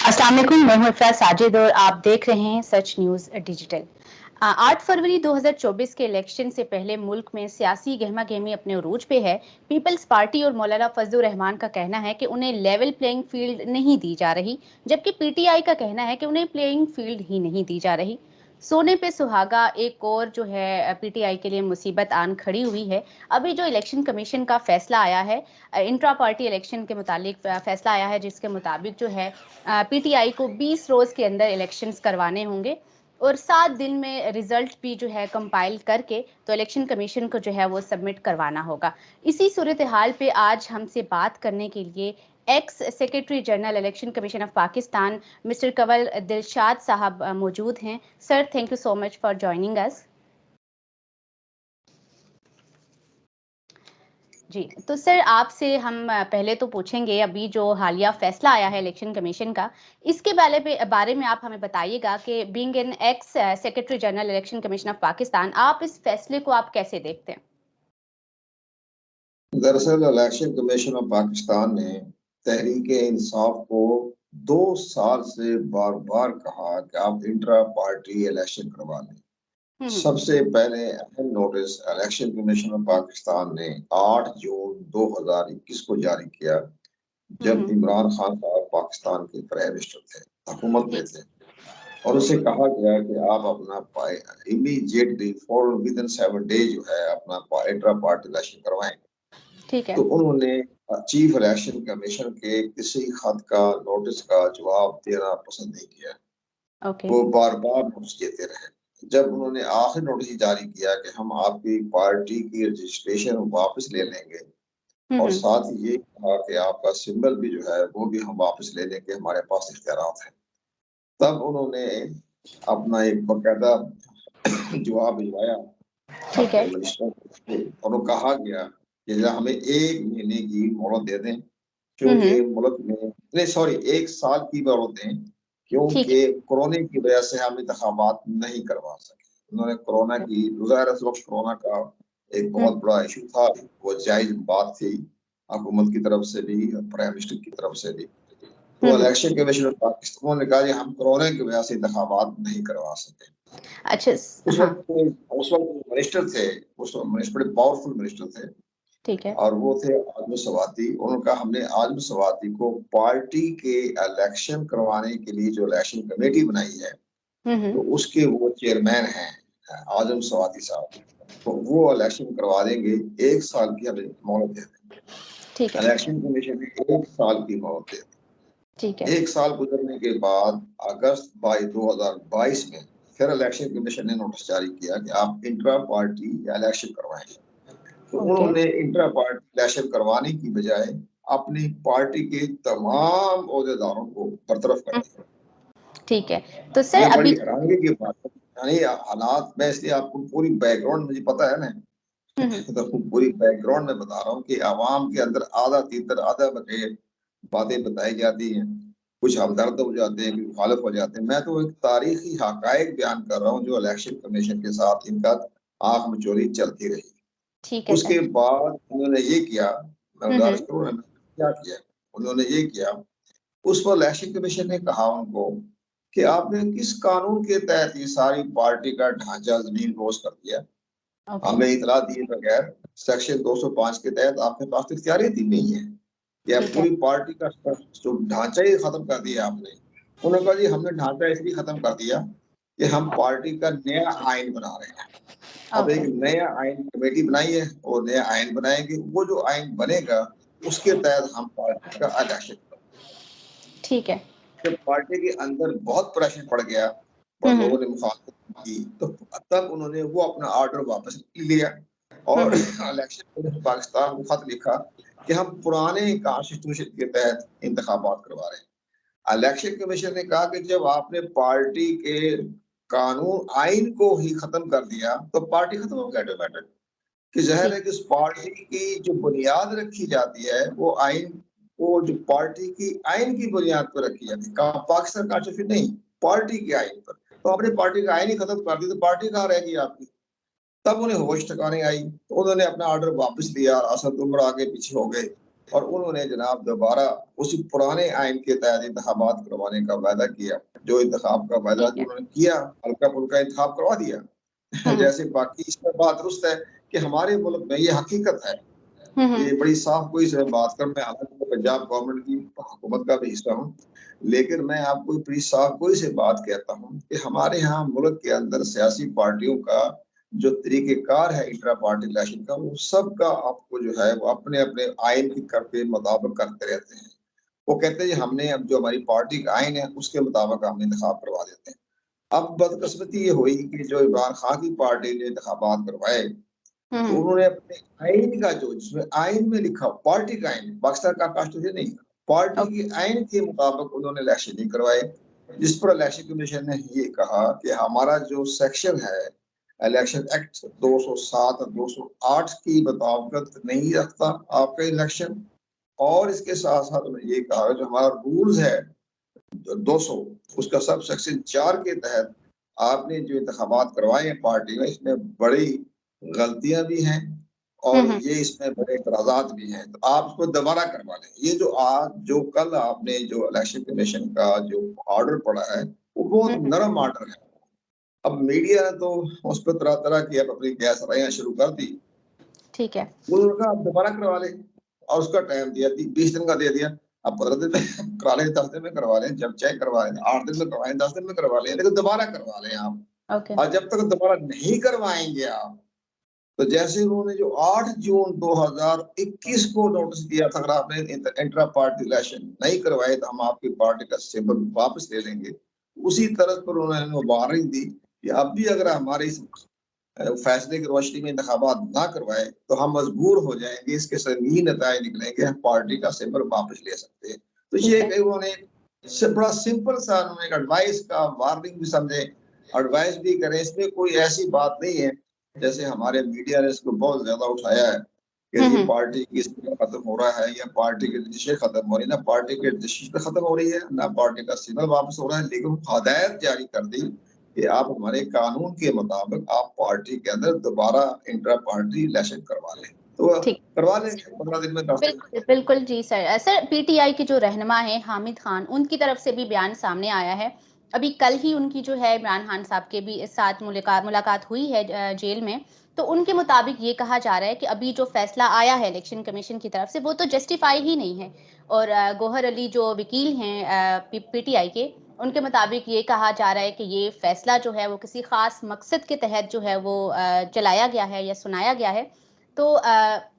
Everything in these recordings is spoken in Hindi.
अस्सलाम वालेकुम, मैं हूं इफ़राज़ साजिद और आप देख रहे हैं सच न्यूज़ डिजिटल। 8 फरवरी 2024 के इलेक्शन से पहले मुल्क में सियासी गहमा-गहमी अपने उरूज पे है। पीपल्स पार्टी और मौलाना फजलुर रहमान का कहना है कि उन्हें लेवल प्लेइंग फील्ड नहीं दी जा रही, जबकि पीटीआई का कहना है कि उन्हें प्लेइंग फील्ड ही नहीं दी जा रही। सोने पे सुहागा एक और जो है पीटीआई के लिए मुसीबत आन खड़ी हुई है। अभी जो इलेक्शन कमीशन का फैसला आया है, इंट्रा पार्टी इलेक्शन के मुतालिक फैसला आया है, जिसके मुताबिक जो है पीटीआई को 20 रोज के अंदर इलेक्शंस करवाने होंगे और 7 दिन में रिजल्ट भी जो है कंपाइल करके तो इलेक्शन कमीशन को जो है वो सबमिट करवाना होगा। इसी सूरत हाल पे आज हमसे बात करने के लिए ex secretary general Election Commission of Pakistan mister Kanwal Dilshad साहब मौजूद हैं। Sir, thank you so much for joining us. जी, तो सर आपसे हम पहले तो पूछेंगे, अभी जो हालिया फैसला आया है इलेक्शन कमीशन का, इसके बारे में आप हमें बताइएगा कि being an x secretary general Election Commission of Pakistan, आप इस फैसले को आप कैसे देखते हैं? दरअसल इलेक्शन कमीशन ऑफ पाकिस्तान ने तहरीक इंसाफ को 2 साल से बार बार कहा कि आप इंट्रा पार्टी इलेक्शन करवा लें। हम्म। सबसे पहले अहम notice election Commission of Pakistan ने 8 जून 2021 को जारी किया, जब हम्म। इमरान खान साहब पाकिस्तान के प्राइम मिनिस्टर थे, हुकूमत में ठीक। थे, और उसे कहा गया कि आप अपना immediately for with in 7 days जो है अपना इंट्रा पार्टी इलेक्शन करवाएं। ठीक है। तो उन्होंने चीफ इलेक्शन कमीशन के किसी खत का नोटिस का जवाब देना पसंद नहीं किया। ओके। वो बार बार नोटिस देते रहे। जब उन्होंने आखिरी नोटिस जारी किया कि हम आपकी पार्टी की रजिस्ट्रेशन वापस ले लेंगे और हम्म। साथ ही ये कहा कि आपका सिंबल भी जो है वो भी हम वापस ले लेंगे, हमारे पास इख्तियारात हैं। तब उन्होंने अपना एक बकायदा जवाब भिजवाया ठीक अपने है। मिनिस्टर को, और वो कहा गया कि हमें 1 महीने की मोहलत दे दें, क्योंकि हम्म। मुल्क में नहीं, सॉरी, 1 साल की मोहलत दें, ठीक है। क्योंकि कोरोना की वजह से हम इंतखाबात नहीं करवा सके। उन्होंने कोरोना की ज़ाहिर है, उस वक्त कोरोना का एक बहुत बड़ा इशू था, वो जायज बात थी हुकूमत की तरफ से भी और प्राइम मिनिस्टर की तरफ से भी। तो हम्म। इलेक्शन कमीशन ऑफ पाकिस्तान ने कहा कि हम कोरोना की वजह से इंतखाबात नहीं करवा सके। अच्छा। उस हाँ। वक्त उस वक्त मिनिस्टर थे, उस वक्त मिनिस्टर बड़े पावरफुल मिनिस्टर थे, ठीक है। और वो थे आजम सवाती। उन्होंने कहा हमने आजम सवाती को पार्टी के इलेक्शन करवाने के लिए जो इलेक्शन कमेटी बनाई है, हम्म। तो उसके वो चेयरमैन हैं आजम सवाती साहब, तो वो इलेक्शन करवा देंगे। 1 साल की हमें मोहलत दे दें। ठीक है। इलेक्शन कमीशन ने 1 साल की मोहलत दे ठीक है। दी। 1 साल गुजरने के बाद अगस्त 2022 में फिर इलेक्शन कमीशन ने नोटिस जारी किया कि आप इंट्रा पार्टी इलेक्शन करवाएं। तो ओके। उन्होंने इंट्रा पार्टी इलेक्शन करवाने की बजाय अपनी पार्टी के तमाम ओहदेदारों को बरतरफ कर दिया। ठीक है। तो सर ये बड़ी अभी हैरानगी की बात है। यानी हालात, मैं इसलिए आपको पूरी बैकग्राउंड मुझे पता है ना, हम्म। तो पूरी बैकग्राउंड में बता रहा हूँ कि आवाम के अंदर आधा तीतर आधा बटे बातें बताई जाती हैं, कुछ हमदर्द हो जाते हैं, कुछ मुखालिफ हो जाते हैं। मैं तो एक तारीखी हकायक बयान कर रहा हूँ जो इलेक्शन कमीशन के साथ इनका आंख मिचौली चलती रही। ठीक है उसके सर। बाद उन्होंने ये किया, मैं गुज़ारिश हम्म। करूँगा, क्या किया? उन्होंने ये किया, उस पर इलेक्शन कमीशन ने कहा उनको कि आपने किस कानून के तहत ये सारी पार्टी का ढांचा ज़मीन रोज़ कर दिया? ओके। हमें इत्तला दिए बगैर सेक्शन 205 के तहत आपके पास तो इख्तियारियत ही नहीं है। या ठीक है। पूरी पार्टी का जो ढांचा ही खत्म कर दिया आपने। उन्होंने कहा जी हमने ढांचा इसलिए खत्म कर दिया कि हम पार्टी का नया आइन बना रहे हैं। अब एक ओके। नया आइन कमेटी बनाई है और नया आइन बनाएंगे। वो जो आइन बनेगा उसके तहत हम पार्टी का इलेक्शन, ठीक है। जब पार्टी के अंदर बहुत प्रेशर पड़ गया और लोगों ने मुखालफत की, तो तब उन्होंने वो अपना ऑर्डर वापस लिया और हम्म। इलेक्शन कमीशन पाकिस्तान को खत लिखा कि हम पुराने कॉन्स्टिट्यूशन के तहत इंतखाबात करवा रहे हैं। इलेक्शन कमीशन ने कहा कि जब आपने पार्टी के कानून आइन को ही खत्म कर दिया तो पार्टी खत्म हो गई ऑटोमेटिक। कि ज़ाहिर ठीक। है कि उस पार्टी की जो बुनियाद रखी जाती है वो आइन, वो जो पार्टी की आइन की बुनियाद पर रखी जाती है, पाकिस्तान कॉन्स्टिट्यूशन नहीं, पार्टी के आइन पर। तो आपने पार्टी का आइन ही खत्म कर दी तो पार्टी कहाँ रहेगी आपकी? तब उन्हें होश ठिकाने आई, तो उन्होंने अपना ऑर्डर वापस लिया। असद उमर आगे पीछे हो गए, और उन्होंने जनाब दोबारा उसी पुराने आइन के तहत इंतखाबात करवाने का वादा किया। जो इंतखाब का वादा ठीक जो है। उन्होंने किया, हल्का-फुल्का इंतखाब करवा दिया। हम्म जैसे बाकी इसमें बात दुरुस्त है कि हमारे मुल्क में ये हकीकत है। हम्म ये बड़ी साफ गोई से बात कर, मैं हालांकि मैं पंजाब गवर्नमेंट की हुकूमत का भी हिस्सा हूँ, लेकिन मैं आपको बड़ी साफ गोई से बात कहता हूँ कि हमारे यहाँ मुल्क के अंदर सियासी पार्टियों का जो तरीक़ेकार है इंट्रा पार्टी इलेक्शन का, वो सबका आपको जो है वो अपने-अपने आइन की के मुताबिक करते रहते हैं। वो कहते हैं जी हमने अब जो हमारी पार्टी का आइन है उसके मुताबिक हम इंतखाब करवा देते हैं। अब बदकिस्मती ये हुई कि जो इमरान खान की पार्टी ने इंतखाबात करवाए, तो हम्म उन्होंने अपने आइन का जो जिसमें आइन में लिखा पार्टी का आइन, पाकिस्तान का कॉन्स्टिट्यूशन नहीं, पार्टी के आइन के मुताबिक उन्होंने इलेक्शन नहीं करवाए। जिस पर इलेक्शन कमीशन ने ये कहा कि हमारा जो सेक्शन है इलेक्शन एक्ट 207 और 208 की मुताबिकत नहीं रखता आपका इलेक्शन, और इसके साथ-साथ उन्होंने ये कहा जो हमारा रूल्स है 200 उसका सब सेक्शन 4 के तहत आपने जो इंतखाबात करवाए हैं पार्टी में, इसमें बड़ी गलतियाँ भी हैं और हम्म ये इसमें बड़े एतराज़ात भी हैं, तो आप इसको दोबारा करवा लें। ये जो आज जो कल आपने जो इलेक्शन कमीशन का जो ऑर्डर पड़ा है, वो बहुत हम्म नरम ऑर्डर है। अब मीडिया ने तो उस पे तरह-तरह की अब अपनी गैस-राइयाँ शुरू कर दी। ठीक है। उन्होंने कहा आप दोबारा करवा लें और उसका टाइम दिया 20 दिन का दे दिया। अब 15 दिन में करा लें, 10 दिन में करवा लें, जब चाहे करवा लें, 8 दिन में करवाएँ, 10 दिन में करवा लें, लेकिन दोबारा करवा लें आप। ओके। और जब तक दोबारा नहीं करवाएँगे आप, तो जैसे उन्होंने जो 8 जून 2021 को नोटिस दिया था, अगर आपने इंट्रा पार्टी इलेक्शन नहीं करवाए तो हम आपकी पार्टी का सिंबल वापस ले लेंगे। उसी तरह पर उन्होंने वार्निंग दी कि अब भी अगर हमारे इस फैसले की रोशनी में इंतखाबात ना करवाए, तो हम मजबूर हो जाएँगे, इसके संगीन नताए निकलेंगे, हम पार्टी का सिंबल वापस ले सकते हैं। तो ठीक ये है। एक उन्होंने बड़ा सिंपल सा उन्होंने एक एडवाइस का वार्निंग भी समझे, एडवाइस भी करें, इसमें कोई ऐसी बात नहीं है, जैसे हमारे मीडिया ने इसको बहुत ज़्यादा उठाया है, कि ये हम्म पार्टी की सिंबल खत्म हो रहा है या पार्टी की रजिस्ट्रेशन खत्म हो रही है, ना पार्टी की रजिस्ट्रेशन खत्म हो रही है, ना पार्टी का सिंबल वापस हो रहा है, लेकिन हदायत जारी कर दी कि आप हमारे कानून के मुताबिक आप पार्टी के अंदर दोबारा इंट्रा पार्टी इलेक्शन करवा लें। तो ठीक। करवा लेंगे 15 दिन में, 10 दिन में। बिल्कुल, बिल्कुल जी सर। सर पीटीआई के जो रहनुमा हैं हामिद खान, उनकी तरफ से भी बयान सामने आया है। अभी कल ही उनकी जो है इमरान खान साहब के भी साथ मुलाकात हुई है जेल में। तो उनके मुताबिक ये कहा जा रहा है कि अभी जो फैसला आया है इलेक्शन कमीशन की तरफ से वो तो जस्टिफाई ही नहीं है। और गौहर अली जो वकील हैं पीटीआई के, उनके मुताबिक ये कहा जा रहा है कि ये फैसला जो है वो किसी ख़ास मकसद के तहत जो है वो चलाया गया है या सुनाया गया है। तो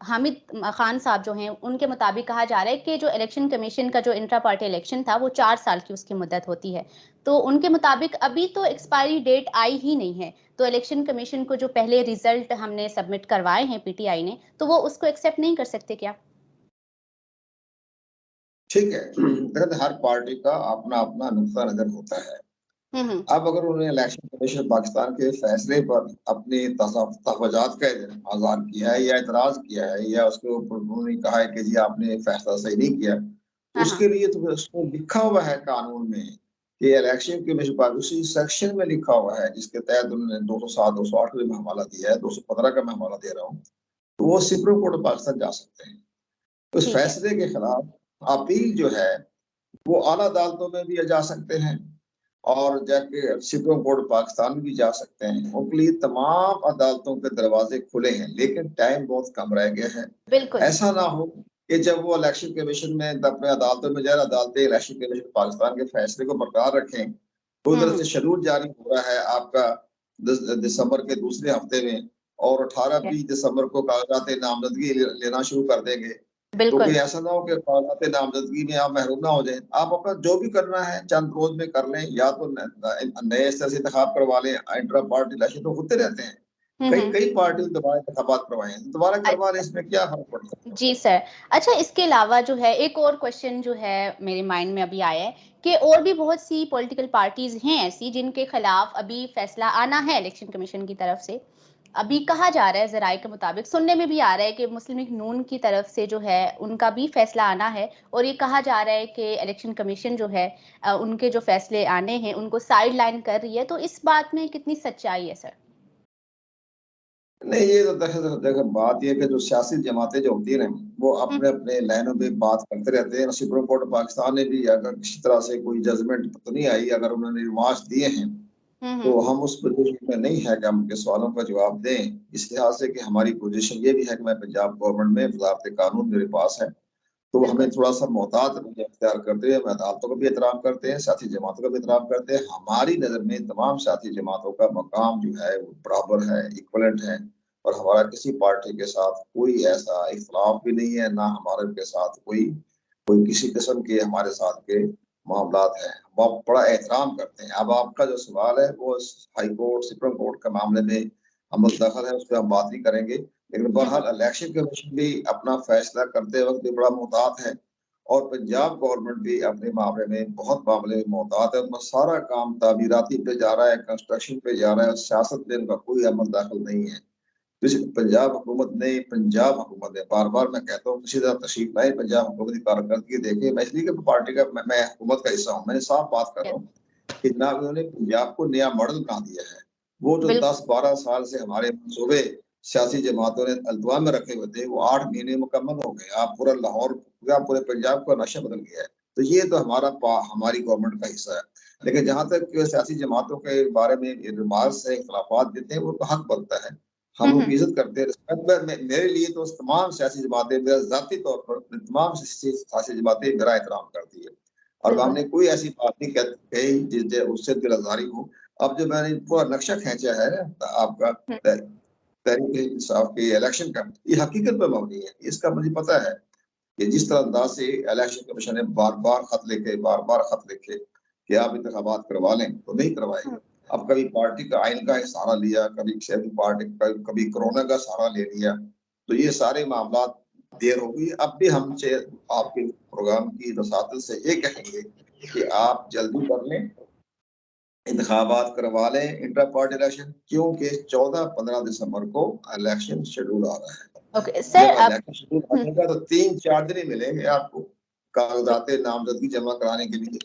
हामिद खान साहब जो हैं उनके मुताबिक कहा जा रहा है कि जो इलेक्शन कमीशन का जो इंट्रा पार्टी इलेक्शन था वो 4 साल की उसकी मुद्दत होती है। तो उनके मुताबिक अभी तो एक्सपायरी डेट आई ही नहीं है। तो इलेक्शन कमीशन को जो पहले रिजल्ट हमने सबमिट करवाए हैं पीटीआई ने, तो वो उसको एक्सेप्ट नहीं कर सकते क्या? ठीक है, देखिए हर पार्टी का अपना-अपना नुक्ता नज़र होता है। हुँ। अब अगर उन्होंने इलेक्शन कमीशन पाकिस्तान के फैसले पर अपनी तहफ़्फ़ुज़ात का इज़हार किया है या एतराज़ किया है या उसके ऊपर उन्होंने कहा है कि जी आपने फैसला सही नहीं किया, तो हाँ, उसके हाँ। लिए तो फिर उसमें लिखा हुआ है कानून में कि इलेक्शन कमीशन पर उसी सेक्शन में लिखा हुआ है जिसके तहत उन्होंने 207, 208 का भी मैं हवाला दिया है, 215 का मैं हवाला दे रहा हूँ, तो वो सुप्रीम कोर्ट ऑफ पाकिस्तान जा सकते हैं। उस ठीक है। फैसले के खिलाफ अपील जो है, वो आला अदालतों में भी जा सकते हैं और जाके सुप्रीम कोर्ट पाकिस्तान में भी जा सकते हैं। उनके लिए तमाम अदालतों के दरवाजे खुले हैं, लेकिन टाइम बहुत कम रह गया है। बिल्कुल। ऐसा ना हो कि जब वो इलेक्शन कमीशन में अपने अदालतों में जाए, अदालतें इलेक्शन कमीशन पाकिस्तान के फैसले को बरकरार रखें। हुँ, उधर हुँ। से शेड्यूल जारी हो रहा है आपका दिसंबर के दूसरे हफ्ते में और ठीक है। 18-20 दिसंबर को कागजात नामजदगी लेना शुरू कर देंगे। तो कोई बिल्कुल। ऐसा ना हो कि कागजात नामज़दगी में आप महरूम ना हो जाएँ। आप अपना जो भी करना है चंद रोज़ में कर लें या तो नए सिरे से इंतखाब करवा लें, इंट्रा पार्टी इलेक्शन तो होते रहते हैं। हुँ, कई हुँ। कई पार्टी दोबारा इंतखाबात करवाए हैं, दोबारा करवा लें, अच्छा। इसमें क्या फ़र्क पड़ सकता है? जी सर। अच्छा, इसके अलावा जो है एक और क्वेश्चन जो है मेरे माइंड में अभी आया है कि और भी बहुत सी पॉलिटिकल पार्टीज़ हैं ऐसी जिनके खिलाफ अभी फैसला आना है इलेक्शन कमीशन की तरफ से। अभी कहा जा रहा है ज़राए के मुताबिक, सुनने में भी आ रहा है कि मुस्लिम लीग नून की तरफ से जो है उनका भी फैसला आना है और ये कहा जा रहा है कि इलेक्शन कमीशन जो है उनके जो फैसले आने हैं उनको साइड लाइन कर रही है। तो इस बात में कितनी सच्चाई है सर? नहीं, ये तो देखो बात ये है कि जो सियासी जमातें जो होती है ना, वो अपने अपने लाइनों में बात करते रहते हैं। सुप्रीम कोर्ट पाकिस्तान ने भी अगर किसी तरह से कोई जजमेंट तो नहीं आई, अगर उन्होंने रिमार्क्स दिए हैं तो हम उस पोजीशन में नहीं है कि हम उनके सवालों का जवाब दें। इस लिहाज से कि हमारी पोजीशन ये भी है कि मैं पंजाब गवर्नमेंट में वजारत कानून मेरे पास है, तो हमें बिल्कुल। थोड़ा-सा मोहतात रवैया इख्तियार करते हुए हम अदालतों का भी एहतराम करते हैं, साथी जमातों का भी एहतराम करते हैं। हमारी नज़र में तमाम साथी जमातों का मकाम जो है वो बराबर है, इक्विवेलेंट है, और हमारा किसी पार्टी के साथ कोई ऐसा इख्तिलाफ भी नहीं है, ना हमारे के साथ कोई कोई किसी किस्म के हमारे साथ के मामलात हैं। हम आप बड़ा एहतराम करते हैं। अब आपका जो सवाल है वो हाई कोर्ट, सुप्रीम कोर्ट के मामले में अमल दखल है, उस पे हम बात नहीं करेंगे। लेकिन बहरहाल इलेक्शन कमीशन भी अपना फैसला करते वक्त भी बड़ा मुहतात है, और पंजाब गवर्नमेंट भी अपने मामले में बहुत मामले में मुहतात है। अपना सारा काम तामीराती पे जा रहा है, कंस्ट्रक्शन पे जा रहा है, सियासत में इनका कोई अमल दाखिल नहीं है। जैसे पंजाब हुकूमत ने बार-बार मैं कहता हूँ किसी तरह तशरीफ लाए, पंजाब हुकूमत की कारकर्दगी देखें। मैं इसलिए कि पार्टी का मैं हुकूमत का हिस्सा हूँ। मैंने साफ बात कर रहा हूँ कि जनाब इन्होंने पंजाब को नया मॉडल बना दिया है। वो जो बिल्कुल। 10-12 साल से हमारे मंसूबे सियासी जमातों ने अल्तवा में रखे हुए थे, वो 8 महीने मुकम्मल हो गए। आप पूरा लाहौर पूरा पूरे पंजाब का नक्शा बदल गया है। तो ये तो हमारी गवर्नमेंट का हिस्सा है। लेकिन जहाँ तक सियासी जमातों के बारे में रिमार्क्स है, इख्तिलाफात देते हैं, वो तो हक बनता है। हम उनकी इज़्ज़त करते हैं, रिस्पेक्ट मेरे लिए तो तमाम सियासी जमातें, मेरा ज़ाती तौर पर तमाम सियासी जमातें मेरा एहतराम करती है। और बिल्कुल। हमने कोई ऐसी बात नहीं कही जिससे उससे दिल आज़ारी हो। अब जो मैंने पूरा नक्शा खींचा है ना आपका तहरीक-ए-इंसाफ के इलेक्शन का, ये हकीकत पे मबनी है। इसका मुझे पता है कि जिस तरह अंदाज़ से इलेक्शन कमीशन ने बार-बार खत लिखे कि आप इंतखाबात करवा लें, तो नहीं करवाए। अब कभी पार्टी का आइन का सहारा लिया, कभी किसी भी पार्टी का, कभी कोरोना का सहारा ले लिया, तो ये सारे मामलात देर हो गई। अब भी हमसे आपके प्रोग्राम की रसातल से ये कहेंगे कि आप जल्दी कर लें, इंतखाबात करवा लें, इंटर पार्टी इलेक्शन, क्योंकि 14-15 दिसंबर को इलेक्शन शेड्यूल आ रहा है। ओके सर, जब अब इलेक्शन शेड्यूल आएगा तो 3-4 दिन ही मिलेंगे आपको कागजात नामजदगी जमा कराने के लिए।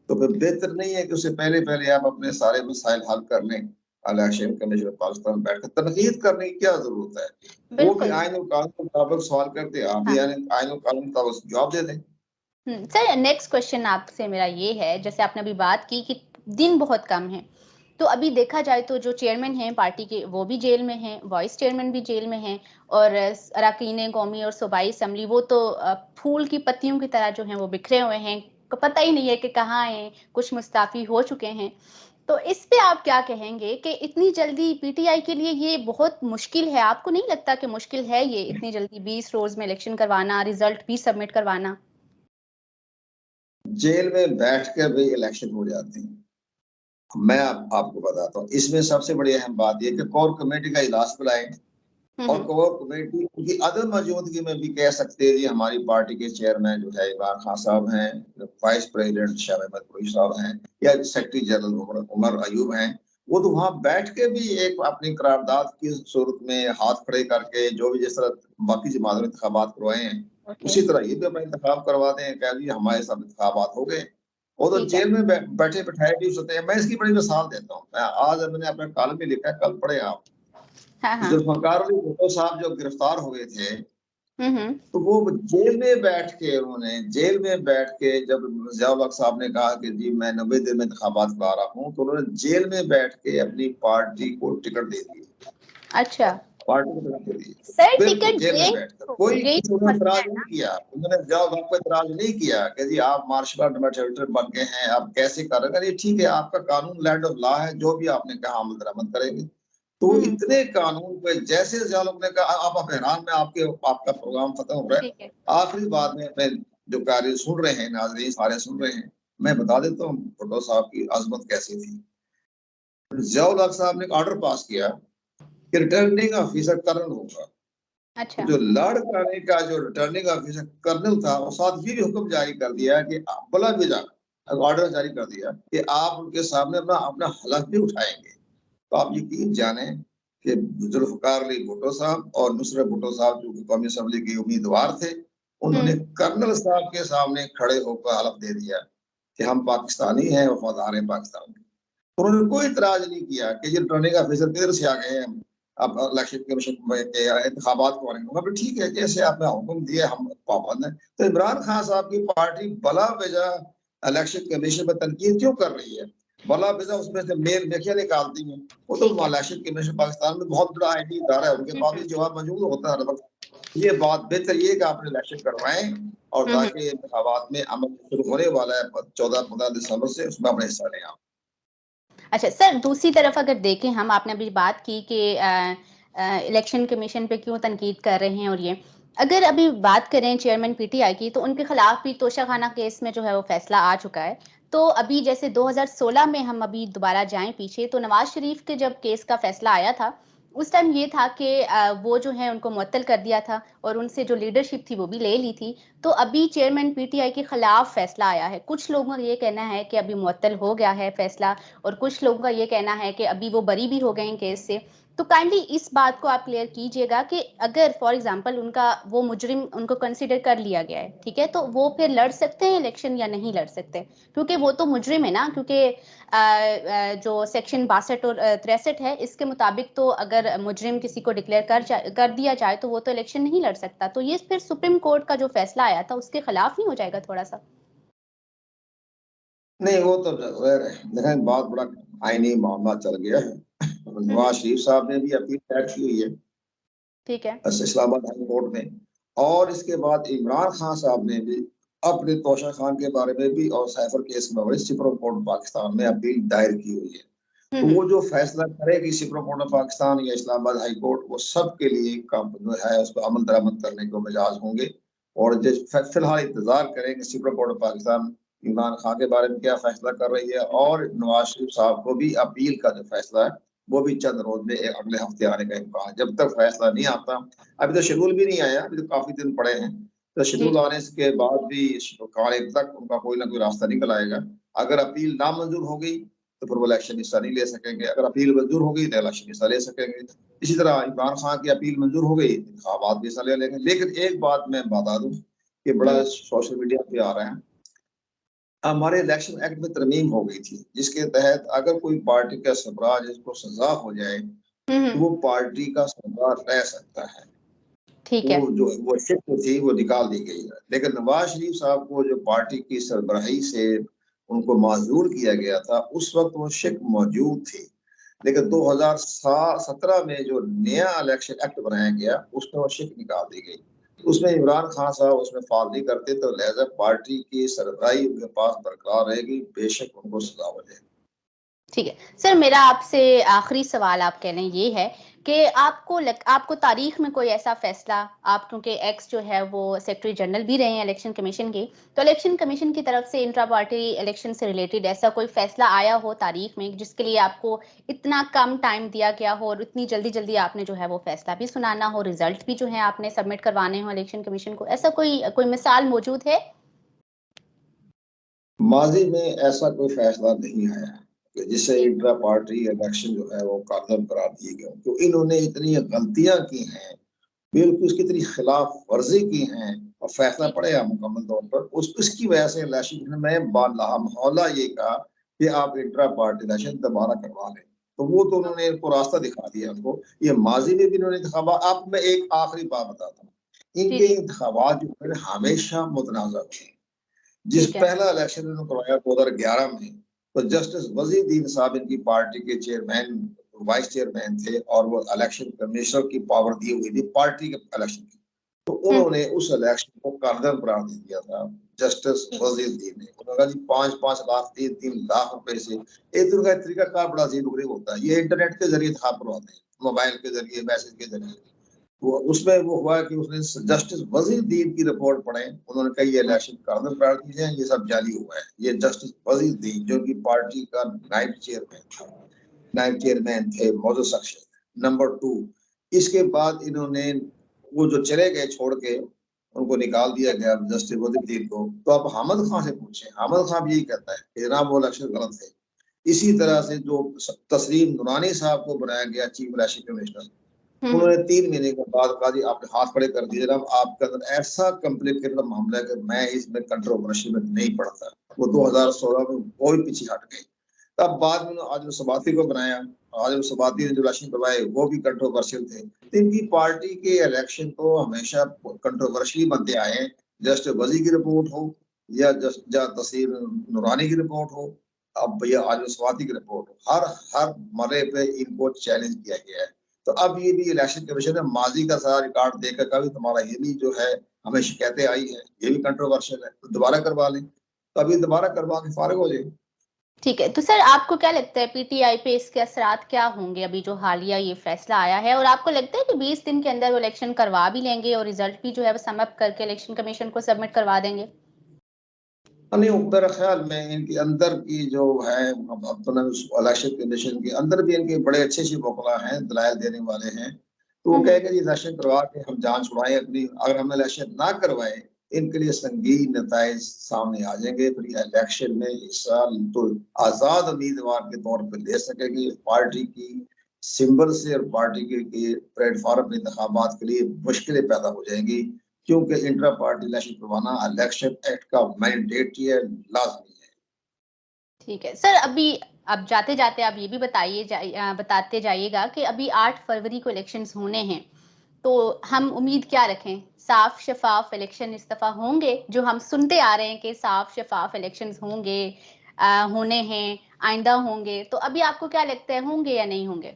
तो फिर बेहतर नहीं है कि उससे पहले-पहले आप अपने सारे मसाइल हल कर लें। इलेक्शन कमीशन पाकिस्तान बैठकर तनकीद करने की क्या ज़रूरत है? वो भी बिल्कुल। आइन और कानून के मुताबिक सवाल करते हैं, आप भी हाँ। आइन और कानून के मुताबिक जवाब दे दें। सर, नेक्स्ट क्वेश्चन आपसे मेरा ये है, जैसे आपने अभी बात की कि दिन बहुत कम है, तो अभी देखा जाए तो जो चेयरमैन हैं पार्टी के वो भी जेल में हैं, वाइस चेयरमैन भी जेल में हैं, और अरकान कौमी और सूबाई असम्बली वो तो फूल की पत्तियों की तरह जो हैं वो बिखरे हुए हैं, पता ही नहीं है कि कहाँ हैं, कुछ मुस्ताफ़ी हो चुके हैं। तो इस पे आप क्या कहेंगे कि इतनी जल्दी पीटीआई के लिए ये बहुत मुश्किल है, आपको नहीं लगता कि मुश्किल है ये इतनी जल्दी 20 रोज़ में इलेक्शन करवाना, रिज़ल्ट भी सबमिट करवाना? जेल में बैठ कर भी इलेक्शन हो जाते हैं। मैं आपको बताता हूँ, इसमें सबसे बड़ी अहम बात ये है कि कोर कमेटी का इजलास बुलाएँ, हुँ, और हुँ। कोर कमेटी की अदम मौजूदगी में भी कह सकते हैं, जी हमारी पार्टी के चेयरमैन जो है इमरान खान साहब हैं, वाइस प्रेसिडेंट शाह अहमद कुरैशी साहब हैं, या सेक्रेटरी जनरल उमर उमर अयूब हैं। वो तो वहाँ बैठ के भी एक अपनी करारदाद की सूरत में हाथ खड़े करके जो भी जिस तरह बाकी जमातों ने इंतखाबात करवाए हैं, ओके, उसी तरह ये भी अपना इंतखाब करवा दें, कह दिए हमारे सब इंतखाबात हो गए। वो तो ठीक है। जेल में बैठे-बिठाए भी सोते हैं। मैं इसकी बड़ी मिसाल देता हूँ। मैं आज मैंने अपने कॉलम में लिखा है, कल पढ़ें आप। हाँ, हाँ। जुल्फ़िकार अली भुट्टो साहब जो गिरफ्तार हुए थे, हुँ, हुँ। तो वो जेल में बैठ के जब ज़ियाउल हक साहब ने कहा कि जी मैं 90 दिन में इंतखाबात करा रहा हूँ, तो उन्होंने जेल में बैठ के अपनी पार्टी को टिकट दे दी। अच्छा, पार्टी को टिकट दे दी। सर बिल्कुल, टिकट जेल में देंगे बैठकर। तो कोई यही किसी तो ने मसला इतराज़ है नहीं ना। किया। उन्होंने ज़ियाउल हक पे इतराज़ नहीं किया कि जी आप मार्शल आर्ट एडमिनिस्ट्रेटर बन गए हैं, आप कैसे कर रहे हैं? अरे ठीक है, आपका कानून लैंड ऑफ लॉ है, जो भी आपने कहा अमल दरामद करेंगे। तो हुँ, इतने कानून पे जैसे ज़ियाउल ने कहा, आप हैरान में आपका प्रोग्राम खत्म हो रहा है। ठीक है। आखिरी बात में मैं जो कार्य सुन रहे हैं, नाज़रीन सारे सुन रहे हैं, मैं बता देता हूँ भुट्टो साहब की अज़मत कैसी थी। ज़ियाउल हक साहब ने एक ऑर्डर पास किया कि रिटर्निंग ऑफिसर कर्नल होगा। तो अच्छा, जो लॉर्ड कराने का जो रिटर्निंग ऑफिसर कर्नल था, और साथ ये भी हुक्म जारी कर दिया कि बला भेजा ऑर्डर जारी कर दिया कि आप उनके सामने अपना अपना हलफ भी उठाएँगे। तो आप यकीन जाने कि जुल्फ़िकार अली भुट्टो साहब और नुसरत भुट्टो साहब जो कौमी असेंबली के उम्मीदवार थे, उन्होंने हुँ, कर्नल साहब के सामने खड़े होकर हलफ दे दिया कि हम पाकिस्तानी हैं, वफ़ादार हैं पाकिस्तान के। उन्होंने कोई इतराज़ नहीं किया कि ये रिटर्निंग ऑफिसर किधर से आ गए हैं, अब इलेक्शन कमीशन के इंतखाबात करवाने, ठीक है, जैसे आपने हुक्म दिया हम पाबंद हैं। तो इमरान खान साहब की पार्टी बला वजह इलेक्शन कमीशन पर तनकीद क्यों कर रही है? बला वजह उसमें से मेल देखिए निकालती है। वो तो ठीक है। इलेक्शन कमीशन पाकिस्तान में बहुत बड़ा आईटी इदारा है, उनके पास भी जवाब मौजूद होता है हर वक्त। ये बात बेहतर ये कि आपने इलेक्शन करवाएं और ताकि इंतखाबात में अमल शुरू होने वाला है 14-15 दिसंबर से, उसमें अपना हिस्सा लें आप। अच्छा सर, दूसरी तरफ अगर देखें हम, आपने अभी बात की कि इलेक्शन कमीशन पे क्यों तनकीद कर रहे हैं, और ये अगर अभी बात करें चेयरमैन पीटीआई की, तो उनके खिलाफ भी तोशाखाना केस में जो है वो फैसला आ चुका है। तो अभी जैसे 2016 में हम अभी दोबारा जाएं पीछे, तो नवाज शरीफ के जब केस का फैसला आया था, उस टाइम ये था कि वो जो है उनको मुअत्तल कर दिया था और उनसे जो लीडरशिप थी वो भी ले ली थी। तो अभी चेयरमैन पीटीआई के खिलाफ फैसला आया है। कुछ लोगों का ये कहना है कि अभी मुअत्तल हो गया है फैसला, और कुछ लोगों का ये कहना है कि अभी वो बरी भी हो गए हैं केस से। तो काइंडली इस बात को आप क्लियर कीजिएगा कि अगर फॉर एग्जांपल उनका वो मुजरिम उनको कंसीडर कर लिया गया है, ठीक है, तो वो फिर लड़ सकते हैं इलेक्शन या नहीं लड़ सकते? क्योंकि वो तो मुजरिम है ना, क्योंकि जो सेक्शन 62 और 63 है, इसके मुताबिक तो अगर मुजरिम किसी को डिक्लेयर कर दिया जाए तो वो तो इलेक्शन नहीं लड़ सकता। तो ये फिर सुप्रीम कोर्ट का जो फैसला आया था उसके खिलाफ नहीं हो जाएगा थोड़ा सा? नहीं, वो तो ज़ाहिर है, देखें बहुत बड़ा आईनी मामला चल गया है। नवाज शरीफ साहब ने भी अपील दायर की हुई है ठीक है। इस्लामाबाद हाई कोर्ट में, और इसके बाद इमरान खान साहब ने भी अपने तोशा खान के बारे में भी और साइफर केस में सुप्रीम कोर्ट पाकिस्तान में अपील दायर की हुई है। तो वो जो फैसला करेगी सुप्रीम कोर्ट ऑफ पाकिस्तान या इस्लामाबाद हाई कोर्ट, वो सबके लिए काम जो है उसको अमल दरामद करने को मिजाज होंगे। और जो फिलहाल इंतजार करेंगे supreme court of Pakistan Imran Khan के बारे में क्या फैसला कर रही है, और नवाज शरीफ साहब को भी अपील का जो फैसला है वो भी चंद रोज में अगले हफ्ते आने का इम्कान है। जब तक फैसला नहीं आता, अभी तो शेड्यूल भी नहीं आया, अभी तो काफी दिन पड़े हैं, तो जी शेड्यूल आने के बाद भी कारिब तक उनका कोई ना कोई रास्ता निकल आएगा। अगर अपील नामंजूर हो गई तो फिर वो इलेक्शन हिस्सा नहीं ले सकेंगे, अगर अपील मंजूर हो गई तो इलेक्शन हिस्सा ले सकेंगे। इसी तरह इमरान खान की अपील मंजूर हो गई, इंतखाबात भी हिस्सा ले लेंगे। लेकिन एक बात मैं बता दूं कि बड़ा सोशल मीडिया पे आ रहा है, हमारे इलेक्शन एक्ट में तरमीम हो गई थी जिसके तहत अगर कोई पार्टी का सरबराह जिसको सजा हो जाए तो वो पार्टी का सरबराह रह सकता है। ठीक है। वो जो वो शिफ्ट थी वो निकाल दी गई है, लेकिन नवाज शरीफ साहब को जो पार्टी की सरबराही से उनको माजूर किया गया था उस वक्त वो शिक मौजूद थी। लेकिन 2017 में जो नया इलेक्शन एक्ट बनाया गया उसमें वो शिक निकाल दी गई। उसमें इमरान खान साहब उसमें फाल नहीं करते, तो लिहाजा पार्टी की सरबराही उनके पास बरकरार रहेगी, बेशक उनको सजा हो जाए। ठीक है। सर, मेरा आपसे आखिरी सवाल आप कह लें ये है कि आपको तारीख में कोई ऐसा फैसला, आप क्योंकि एक्स जो है वो सेक्रेटरी जनरल भी रहे हैं इलेक्शन कमीशन के, तो इलेक्शन कमीशन की तरफ से इंट्रा पार्टी इलेक्शन से रिलेटेड ऐसा कोई फैसला आया हो तारीख में जिसके लिए आपको इतना कम टाइम दिया गया हो और इतनी जल्दी-जल्दी आपने जो है वो फैसला भी सुनाना हो, रिजल्ट भी जो है आपने सबमिट करवाने हो इलेक्शन कमीशन को, ऐसा कोई कोई मिसाल मौजूद है? माजी में ऐसा कोई फैसला नहीं आया कि जिससे जी। इंट्रा पार्टी इलेक्शन जो है वो कामयाब करार दिए गए, तो इन्होंने इतनी गलतियां की हैं, बिल्कुल उसकी इतनी खिलाफ वर्जी की हैं, और फैसला जी। पड़ेगा मुकम्मल तौर पर उसकी वजह से इलेक्शन में बाला ये कहा कि आप इंट्रा पार्टी इलेक्शन दोबारा करवा लें। तो वो तो उन्होंने इनको रास्ता दिखा दिया उनको, ये माजी में भी इन्होंने इंतखाबा। अब मैं एक आखिरी बात बताता हूँ, जी, इनके जी। इंतखाबात जो है हमेशा मुतनाज़ा हुए हैं। जिस ठीक है। पहला इलेक्शन इन्होंने करवाया 2011 में, तो जस्टिस वजीरुद्दीन साहब इनकी पार्टी के चेयरमैन वाइस चेयरमैन थे, और वो इलेक्शन कमिश्नर की पावर दी हुई थी पार्टी के इलेक्शन की। तो हुँ, उन्होंने उस इलेक्शन को कारगर करार दे दिया था जस्टिस जी। वजीरुद्दीन ने। उन्होंने कहा जी 5-5 लाख 3-3 लाख रुपए से एक दिन का तरीका बड़ा अजीब-ओ-गरीब होता है। ये इंटरनेट के जरिए था करवाते हैं, मोबाइल के जरिए, मैसेज के जरिए। वो उसमें वो हुआ कि उसने जस्टिस वजीरुद्दीन की रिपोर्ट पढ़े, उन्होंने कहा ये इलेक्शन कानून करार दीजिए, ये सब जाली हुआ है। ये जस्टिस वजीरुद्दीन जो कि पार्टी का नायब चेयरमैन थे मौजूद शख्स। नंबर 2, इसके बाद इन्होंने वो जो चले गए छोड़ के, उनको निकाल दिया गया जस्टिस वजीरुद्दीन को। तो आप हामिद खान से पूछें, हामिद खान भी यही कहता है कि जनाब वो इलेक्शन गलत थे। इसी तरह से जो तस्लीम नूरानी साहब को बनाया गया चीफ इलेक्शन कमिश्नर, हुँ, हुँ। उन्होंने 3 महीने के बाद कहा जी आपने हाथ खड़े कर दिए जनाब, आपके अंदर ऐसा कॉम्प्लिकेटेड मामला है कि मैं इसमें कंट्रोवर्सी में नहीं पड़ता। वो 2016 में वो भी पीछे हट गए। तब बाद में आजम सबाती को बनाया। आजम सबाती ने जो इलेक्शन करवाए वो भी कंट्रोवर्शियल थे। तो इनकी पार्टी के इलेक्शन तो हमेशा कंट्रोवर्शियल बनते आए हैं। जस्ट वजी की रिपोर्ट हो या तसीर नूरानी की रिपोर्ट हो, अब भैया आजम सबाती की रिपोर्ट हो, हर हर मरे पे इनको चैलेंज किया गया है। तो अब ये भी इलेक्शन कमीशन ने माजी का सारा रिकॉर्ड देखकर कभी तुम्हारा ये भी जो है हमें शिकायतें आई है, ये भी कंट्रोवर्शियल है, तो दोबारा करवा लें। तो अभी दोबारा करवा के फारिग हो जाए। ठीक है, तो सर आपको क्या लगता है पीटीआई पे इसके असरात क्या होंगे? अभी जो हालिया ये फैसला आया है, और आपको लगता है कि 20 दिन के अंदर वो इलेक्शन करवा भी लेंगे और रिजल्ट भी जो है वो सम अप करके इलेक्शन कमीशन को सबमिट करवा देंगे? नहीं, मेरे ख्याल में इनके अंदर की जो है अपना इलेक्शन कमीशन के अंदर भी इनके बड़े अच्छे वकला हैं, दलाइल देने वाले हैं। तो वो कहेंगे जी इलेक्शन करवा के हम जान छुड़ाएं अपनी, अगर हम इलेक्शन ना करवाए इनके लिए संगीन नताइज सामने आ जाएंगे। फिर इलेक्शन में इस साल तो आजाद उम्मीदवार के तौर पर ले सकेंगे, पार्टी की सिंबल से और पार्टी के प्लेटफॉर्म इंतखाबात के लिए मुश्किलें पैदा हो जाएंगी, क्योंकि इंट्रा पार्टी इलेक्शन करवाना इलेक्शन एक्ट का मैंडेटरी है, लाजमी है। ठीक है सर, अभी अब जाते जाते आप ये भी बताते जाइएगा कि अभी 8 फरवरी को इलेक्शंस होने हैं, तो हम उम्मीद क्या रखें? साफ शफाफ इलेक्शन इस दफा होंगे? जो हम सुनते आ रहे हैं कि साफ शफाफ इलेक्शंस होंगे, होने हैं, आइंदा होंगे, तो अभी आपको क्या लगता है होंगे या नहीं होंगे?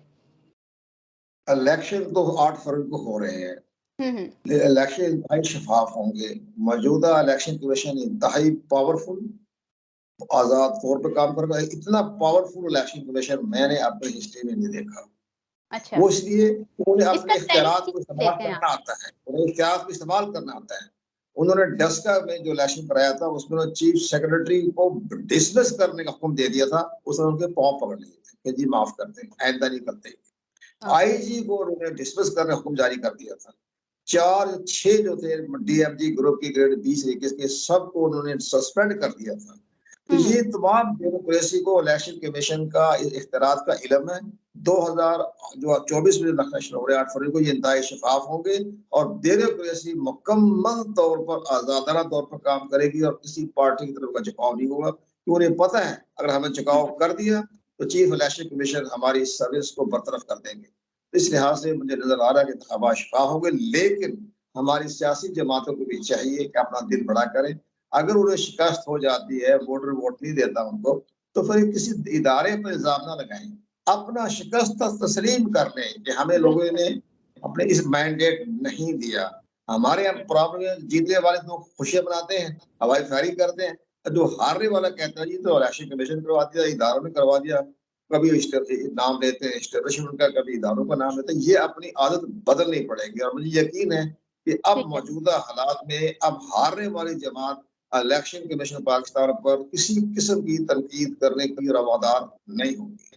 इलेक्शन तो 8 फरवरी को हो रहे हैं। हम्म। इलेक्शन इंतहाई शफाफ होंगे। मौजूदा इलेक्शन कमीशन इंतहाई पावरफुल, आजाद तौर पर काम कर रहा है। इतना पावरफुल इलेक्शन कमीशन मैंने अपनी हिस्ट्री में नहीं देखा। अच्छा, वो इसलिए उन्हें इसका अपने ट्रेंड इख्तियारात को किस इस्तेमाल लेते हैं आप? करना आता है, उन्हें इख्तियार को इस्तेमाल करना आता है। उन्होंने डस्का में जो इलेक्शन कराया था उसमें चीफ सेक्रेटरी को डिसमिस करने का हुक्म दे दिया था। उसने उनके पांव पकड़ लिए थे कि जी माफ कर दें, आइंदा नहीं करते। ओके। आईजी को उन्होंने डिसमिस करने का हुक्म जारी कर दिया था। 4-6 जो थे डीएफजी ग्रुप के ग्रेड 20-21 के सबको उन्होंने सस्पेंड कर दिया था। तो हम्म। ये तमाम डेमोक्रेसी को इलेक्शन कमीशन का इख्तियारात का इलम है। 2024 में इलेक्शन हो रहे 8 फरवरी को ये इंतहाई शफाफ होंगे और डेमोक्रेसी मुकम्मल तौर पर आजादाना तौर पर काम करेगी और किसी पार्टी की तरफ का झुकाव नहीं होगा, क्योंकि उन्हें पता है अगर हमें झुकाव कर दिया तो चीफ इलेक्शन कमीशन हमारी सर्विस को बरतरफ कर देंगे। इस लिहाज से मुझे नजर आ रहा है कि इंतखाबात शफाफ होंगे, लेकिन हमारी सियासी जमातों को भी चाहिए कि अपना दिल बड़ा करें। अगर उन्हें शिकस्त हो जाती है, वोटर वोट नहीं देता उनको, तो फिर किसी इदारे पर इल्जाम ना लगाएं, अपना शिकस्त तस्लीम कर लें कि हमें लोगों बिल्कुल। ने अपने इस मैंडेट नहीं दिया। हमारे यहाँ प्रॉब्लम जीतने वाले तो खुशियां मनाते हैं, हवाई फायरी करते हैं, जो हारने वाला कहता है जी तो इलेक्शन कमीशन करवा दिया, इदारों ने करवा दिया, कभी नाम लेते हैं एस्टेब्लिशमेंट का, कभी इदारों का नाम लेते हैं। ये अपनी आदत बदलनी पड़ेगी और मुझे यकीन है कि अब ठीक है। मौजूदा हालात में अब हारने वाली जमात इलेक्शन कमीशन पाकिस्तान पर किसी किस्म की तनकीद करने की रवादार नहीं होगी।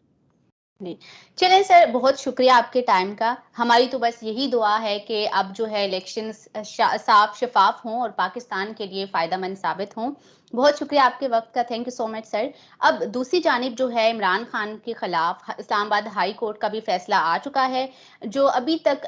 जी। चलें सर, बहुत शुक्रिया आपके टाइम का। हमारी तो बस यही दुआ है कि अब जो है इलेक्शंस साफ शफ़ाफ़ हों और पाकिस्तान के लिए फ़ायदेमंद साबित हों। बहुत शुक्रिया आपके वक़्त का, thank you so much sir. अब दूसरी जानिब जो है इमरान खान के खिलाफ इस्लामाबाद हाई कोर्ट का भी फ़ैसला आ चुका है, जो अभी तक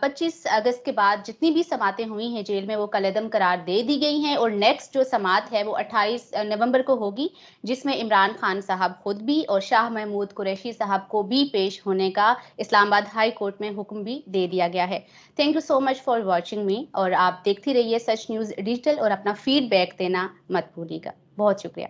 25 अगस्त के बाद जितनी भी समातें हुई हैं जेल में वो कलअदम करार दे दी गई हैं, और नेक्स्ट जो समात है वो 28 नवंबर को होगी, जिसमें इमरान खान साहब खुद भी और शाह महमूद कुरैशी साहब को भी पेश होने का इस्लामाबाद हाई कोर्ट में हुक्म भी दे दिया गया है। Thank you so much for watching मी, और आप देखती रहिए सच न्यूज़ डिजिटल और अपना फीडबैक देना मत भूलिएगा। बहुत शुक्रिया।